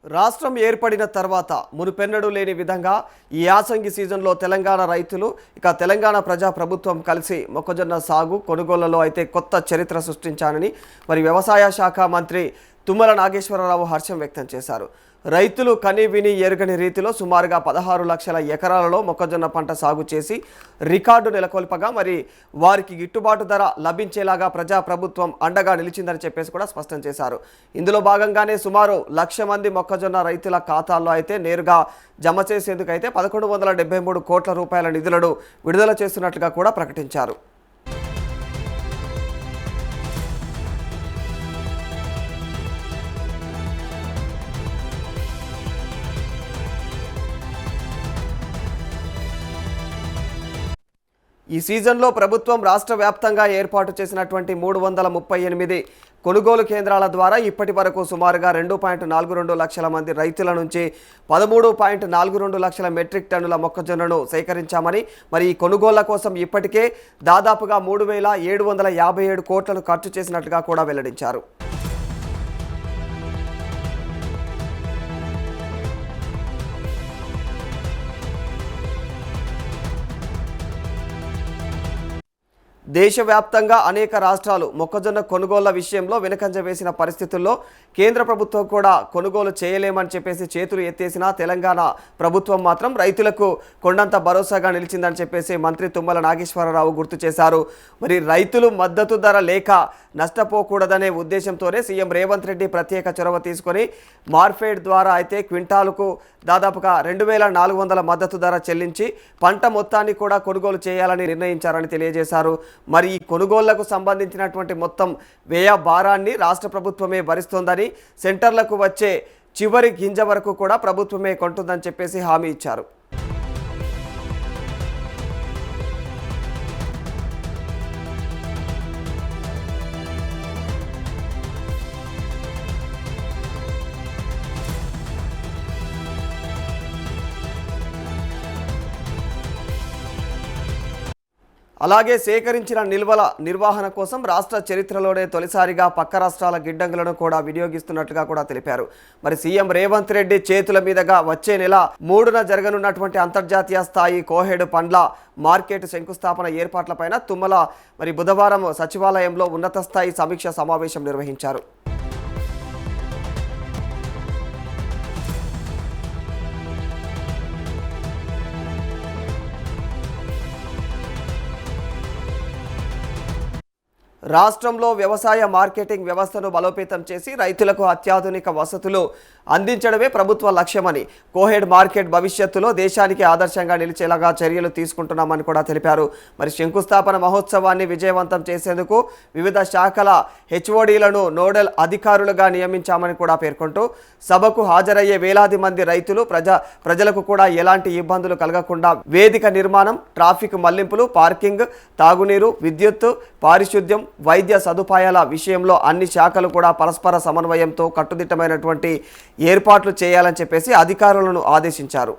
రాష్ట్రం ఏర్పడిన తర్వాత మునుపెన్నడూ లేని విధంగా ఈ యాసంగి సీజన్లో తెలంగాణ రైతులు తెలంగాణ ప్రజా ప్రభుత్వం కలిసి మొక్కజొన్న సాగు కొనుగోళ్లలో అయితే కొత్త చరిత్ర సృష్టించారని వ్యవసాయ శాఖ మంత్రి తుమ్మల నాగేశ్వరరావు హర్షం వ్యక్తం చేశారు. రైతులు కని విని ఎరుగని రీతిలో సుమారుగా 16 లక్షల ఎకరాలలో మొక్కజొన్న పంట సాగు చేసి రికార్డు నెలకొల్పగా వారికి గిట్టుబాటు ధర లభించేలాగా ప్రజా ప్రభుత్వం అండగా నిలిచిందని చెప్పేసి కూడా స్పష్టం చేశారు. ఇందులో భాగంగానే సుమారు 1,00,000 మంది మొక్కజొన్న రైతుల ఖాతాల్లో అయితే నేరుగా జమ చేసేందుకైతే 1173 కోట్ల రూపాయల నిధులను విడుదల చేస్తున్నట్లుగా కూడా ప్రకటించారు. ఈ సీజన్లో ప్రభుత్వం రాష్ట్ర వ్యాప్తంగా ఏర్పాటు చేసినటువంటి 338 కొనుగోలు కేంద్రాల ద్వారా ఇప్పటి వరకు సుమారుగా 2.42 లక్షల మంది రైతుల నుంచి 13.42 లక్షల మెట్రిక్ టన్నుల మొక్కజొన్నను సేకరించామని ఈ కొనుగోళ్ల కోసం ఇప్పటికే దాదాపుగా 3,757 కోట్లను ఖర్చు చేసినట్లుగా కూడా వెల్లడించారు. దేశవ్యాప్తంగా అనేక రాష్ట్రాలు మొక్కజొన్న కొనుగోళ్ల విషయంలో వెనుకంజ వేసిన పరిస్థితుల్లో కేంద్ర ప్రభుత్వం కూడా కొనుగోలు చేయలేమని చెప్పేసి చేతులు ఎత్తేసిన తెలంగాణ ప్రభుత్వం మాత్రం రైతులకు కొండంత భరోసాగా నిలిచిందని చెప్పేసి మంత్రి తుమ్మల నాగేశ్వరరావు గుర్తు చేశారు. రైతులు మద్దతు ధర లేక నష్టపోకూడదనే ఉద్దేశంతోనే సీఎం రేవంత్ రెడ్డి ప్రత్యేక చొరవ తీసుకొని మార్ఫెడ్ ద్వారా అయితే క్వింటాలుకు దాదాపుగా 2,400 మద్దతు ధర చెల్లించి పంట మొత్తాన్ని కూడా కొనుగోలు చేయాలని నిర్ణయించారని తెలియజేశారు. ఈ కొనుగోళ్లకు సంబంధించినటువంటి మొత్తం వ్యయ భారాన్ని రాష్ట్ర ప్రభుత్వమే భరిస్తోందని, సెంటర్లకు వచ్చే చివరి గింజ వరకు కూడా ప్రభుత్వమే కొంటుందని చెప్పేసి హామీ ఇచ్చారు. అలాగే సేకరించిన నిల్వల నిర్వహణ కోసం రాష్ట్ర చరిత్రలోనే తొలిసారిగా పక్క రాష్ట్రాల గిడ్డంగులను కూడా వినియోగిస్తున్నట్లుగా కూడా తెలిపారు. సీఎం రేవంత్ రెడ్డి చేతుల మీదుగా వచ్చే నెల 3న జరగనున్నటువంటి అంతర్జాతీయ స్థాయి కోహెడ్ పండ్ల మార్కెట్ శంకుస్థాపన ఏర్పాట్లపైన తుమ్మల బుధవారం సచివాలయంలో ఉన్నత స్థాయి సమీక్ష సమావేశం నిర్వహించారు. రాష్ట్రంలో వ్యవసాయ మార్కెటింగ్ వ్యవస్థను బలోపేతం చేసి రైతులకు అత్యాధునిక వసతులు అందించడమే ప్రభుత్వ లక్ష్యమని, కోహెడ్ మార్కెట్ భవిష్యత్తులో దేశానికి ఆదర్శంగా నిలిచేలాగా చర్యలు తీసుకుంటున్నామని కూడా తెలిపారు. శంకుస్థాపన మహోత్సవాన్ని విజయవంతం చేసేందుకు వివిధ శాఖల హెచ్ఓడీలను నోడల్ అధికారులుగా నియమించామని కూడా పేర్కొంటూ సభకు హాజరయ్యే వేలాది మంది రైతులు ప్రజలకు కూడా ఎలాంటి ఇబ్బందులు కలగకుండా వేదిక నిర్మాణం, ట్రాఫిక్ మళ్లింపులు, పార్కింగ్, తాగునీరు, విద్యుత్, పారిశుద్ధ్యం, వైద్య సదుపాయాల విషయంలో అన్ని శాఖలు కూడా పరస్పర సమన్వయంతో కట్టుదిట్టమైనటువంటి ఏర్పాట్లు చేయాలని చెప్పేసి అధికారులను ఆదేశించారు.